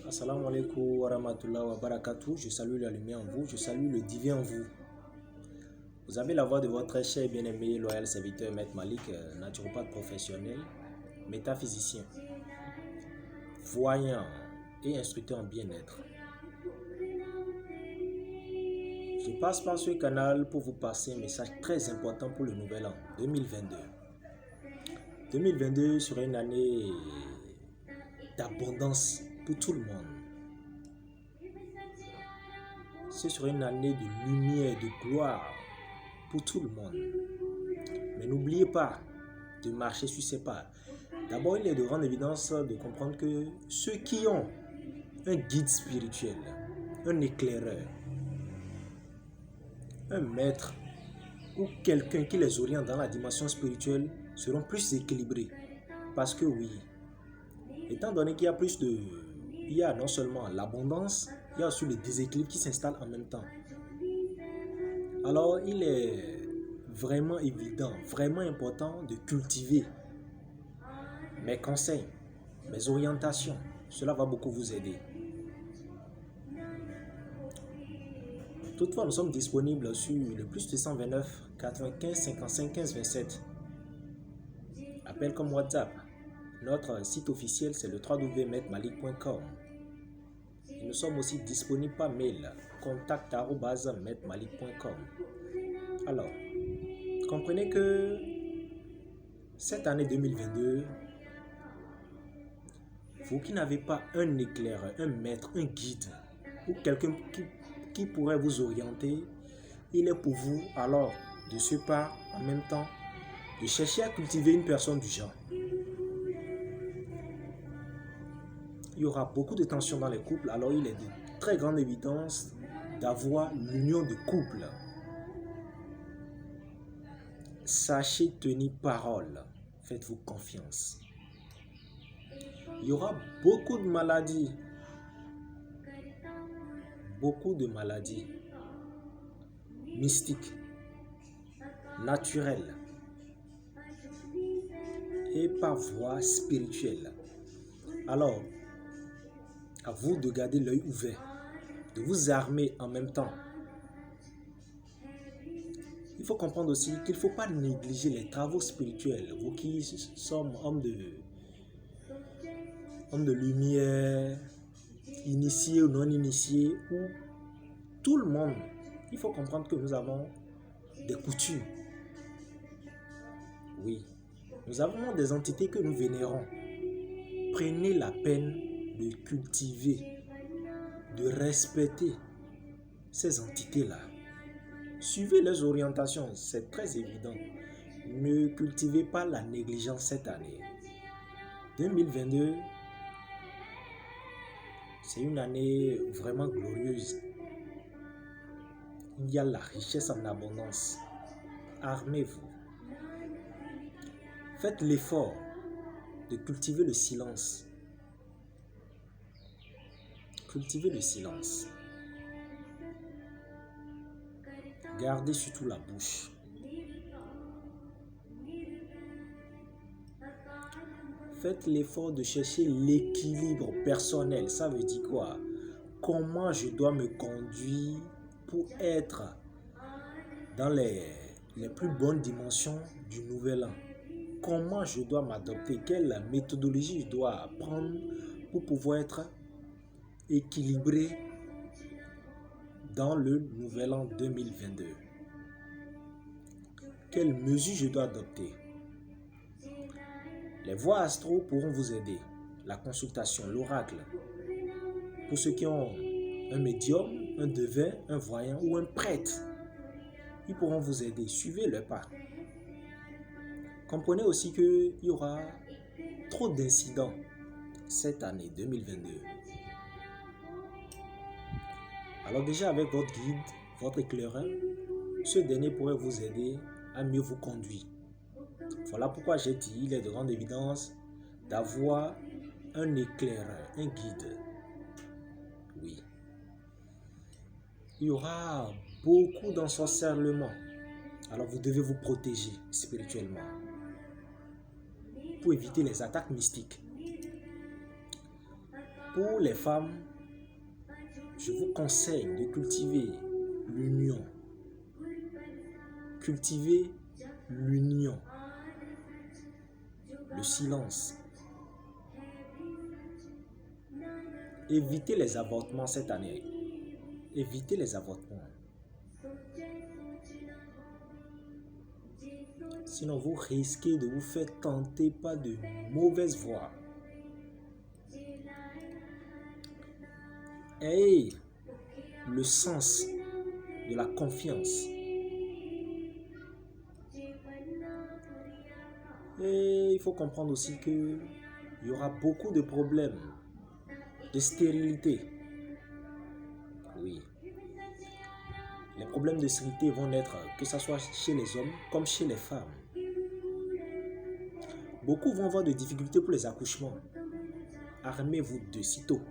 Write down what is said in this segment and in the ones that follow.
Assalamu alaikum wa rahmatullahi wa barakatuh. Je salue la lumière en vous, je salue le divin en vous. Vous avez la voix de votre cher et bien-aimé, loyal serviteur, Maître Malik, naturopathe professionnel, métaphysicien, voyant et instructeur en bien-être. Je passe par ce canal pour vous passer un message très important pour le nouvel an 2022. 2022 sera une année d'abondance pour tout le monde. Ce sera une année de lumière, de gloire pour tout le monde. Mais n'oubliez pas de marcher sur ses pas. D'abord, il est de grande évidence de comprendre que ceux qui ont un guide spirituel, un éclaireur, un maître ou quelqu'un qui les oriente dans la dimension spirituelle seront plus équilibrés. Parce que oui, étant donné qu'il y a non seulement l'abondance, il y a aussi le déséquilibre qui s'installe en même temps. Alors, il est vraiment évident, vraiment important de cultiver mes conseils, mes orientations. Cela va beaucoup vous aider. Toutefois, nous sommes disponibles sur le plus 229 95 55 15 27. Appel comme WhatsApp. Notre site officiel, c'est le www.maîtremalik.com. Nous sommes aussi disponibles par mail, contact@maîtremalik.com. Alors, comprenez que cette année 2022, vous qui n'avez pas un éclaireur, un maître, un guide ou quelqu'un qui pourrait vous orienter, il est pour vous alors de ce pas en même temps de chercher à cultiver une personne du genre. Il y aura beaucoup de tensions dans les couples, alors il est de très grande évidence d'avoir l'union de couple. Sachez tenir parole, faites-vous confiance. Il y aura beaucoup de maladies mystiques, naturelles et par voie spirituelle. Alors, à vous de garder l'œil ouvert, de vous armer en même temps. Il faut comprendre aussi qu'il ne faut pas négliger les travaux spirituels. Vous qui sommes hommes de lumière, initiés ou non initiés, ou tout le monde, il faut comprendre que nous avons des coutumes. Oui, nous avons des entités que nous vénérons. Prenez la peine de cultiver, de respecter ces entités-là. Suivez leurs orientations, c'est très évident. Ne cultivez pas la négligence cette année. 2022, c'est une année vraiment glorieuse. Il y a la richesse en abondance. Armez-vous. Faites l'effort de cultiver le silence. Cultivez le silence. Gardez surtout la bouche. Faites l'effort de chercher l'équilibre personnel. Ça veut dire quoi? Comment je dois me conduire pour être dans les plus bonnes dimensions du nouvel an? Comment je dois m'adapter? Quelle méthodologie je dois prendre pour pouvoir être équilibré dans le nouvel an 2022? Quelles mesures je dois adopter? Les voies astro pourront vous aider. La consultation, l'oracle. Pour ceux qui ont un médium, un devin, un voyant ou un prêtre, ils pourront vous aider. Suivez le pas. Comprenez aussi qu'il y aura trop d'incidents cette année 2022. Alors déjà avec votre guide, votre éclaireur, ce dernier pourrait vous aider à mieux vous conduire. Voilà pourquoi j'ai dit, il est de grande évidence d'avoir un éclaireur, un guide. Oui. Il y aura beaucoup d'ensorcellement. Alors vous devez vous protéger spirituellement pour éviter les attaques mystiques. Pour les femmes, je vous conseille de cultiver l'union. Cultiver l'union, le silence. Évitez les avortements cette année. Évitez les avortements. Sinon, vous risquez de vous faire tenter par de mauvaises voies. Ayez le sens de la confiance. Et il faut comprendre aussi qu'il y aura beaucoup de problèmes de stérilité. Oui. Les problèmes de stérilité vont naître, que ce soit chez les hommes comme chez les femmes. Beaucoup vont avoir des difficultés pour les accouchements. Armez-vous de sitôt.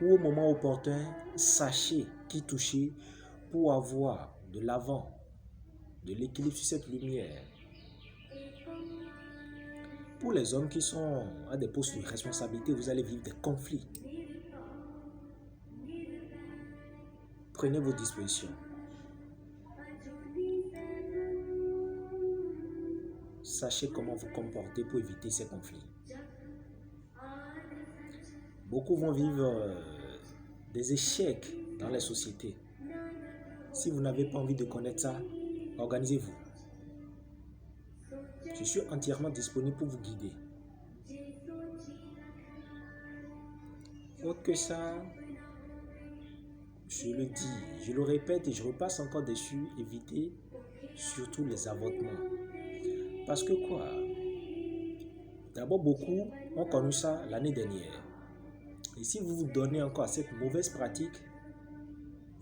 Ou au moment opportun, sachez qui toucher pour avoir de l'avant, de l'équilibre sur cette lumière. Pour les hommes qui sont à des postes de responsabilité, vous allez vivre des conflits. Prenez vos dispositions. Sachez comment vous comporter pour éviter ces conflits. Beaucoup vont vivre des échecs dans les sociétés. Si vous n'avez pas envie de connaître ça, organisez-vous. Je suis entièrement disponible pour vous guider. Autre que ça, je le dis, je le répète et je repasse encore dessus, évitez surtout les avortements. Parce que quoi? D'abord, beaucoup ont connu ça l'année dernière. Et si vous vous donnez encore à cette mauvaise pratique,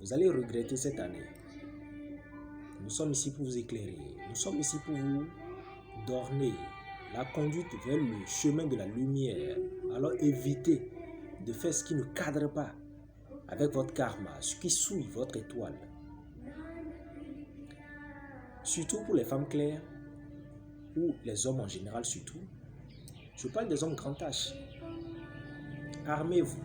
vous allez regretter cette année. Nous sommes ici pour vous éclairer. Nous sommes ici pour vous d'orner la conduite vers le chemin de la lumière. Alors évitez de faire ce qui ne cadre pas avec votre karma, ce qui souille votre étoile. Surtout pour les femmes claires ou les hommes en général surtout. Je parle des hommes grand H. Armez-vous.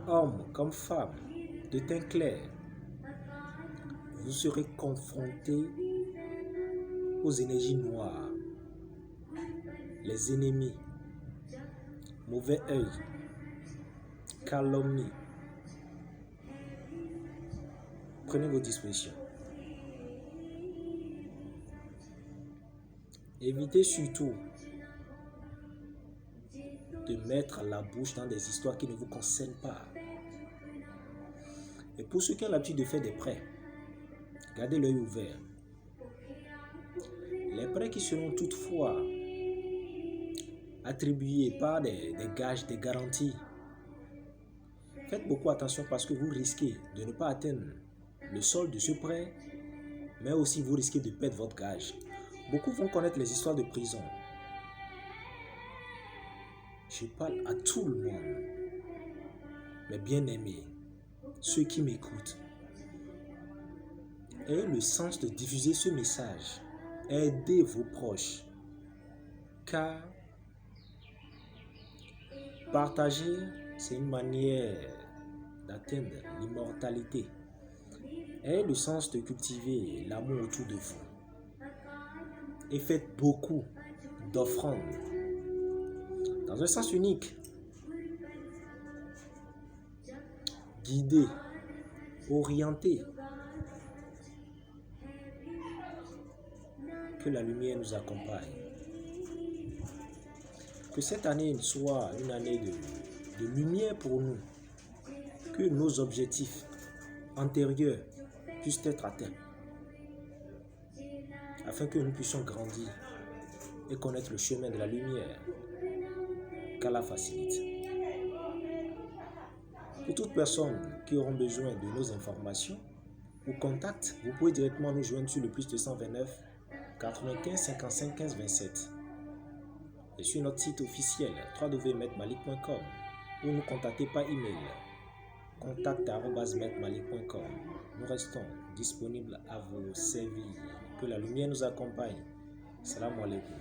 Hommes comme femmes de teint clair, vous serez confrontés aux énergies noires, les ennemis, mauvais œil, calomnie. Prenez vos dispositions. Évitez surtout de mettre la bouche dans des histoires qui ne vous concernent pas. Et pour ceux qui ont l'habitude de faire des prêts, gardez l'œil ouvert. Les prêts qui seront toutefois attribués par des gages, des garanties, faites beaucoup attention parce que vous risquez de ne pas atteindre le solde de ce prêt, mais aussi vous risquez de perdre votre gage. Beaucoup vont connaître les histoires de prison. Je parle à tout le monde, mes bien-aimés, ceux qui m'écoutent. Ayez le sens de diffuser ce message. Aidez vos proches. Car partager, c'est une manière d'atteindre l'immortalité. Ayez le sens de cultiver l'amour autour de vous. Et faites beaucoup d'offrandes. Dans un sens unique. Guidez, orientez. Que la lumière nous accompagne. Que cette année soit une année de lumière pour nous. Que nos objectifs antérieurs puissent être atteints. Afin que nous puissions grandir et connaître le chemin de la lumière qu'Allah facilite. Pour toute personne qui auront besoin de nos informations ou contacts, vous pouvez directement nous joindre sur le plus 229 95 55 15 27 et sur notre site officiel www.maîtremalik.com ou nous contacter par email contact@maîtremalik.com. Nous restons disponibles à vos services. Que la lumière nous accompagne. Salam alaikum.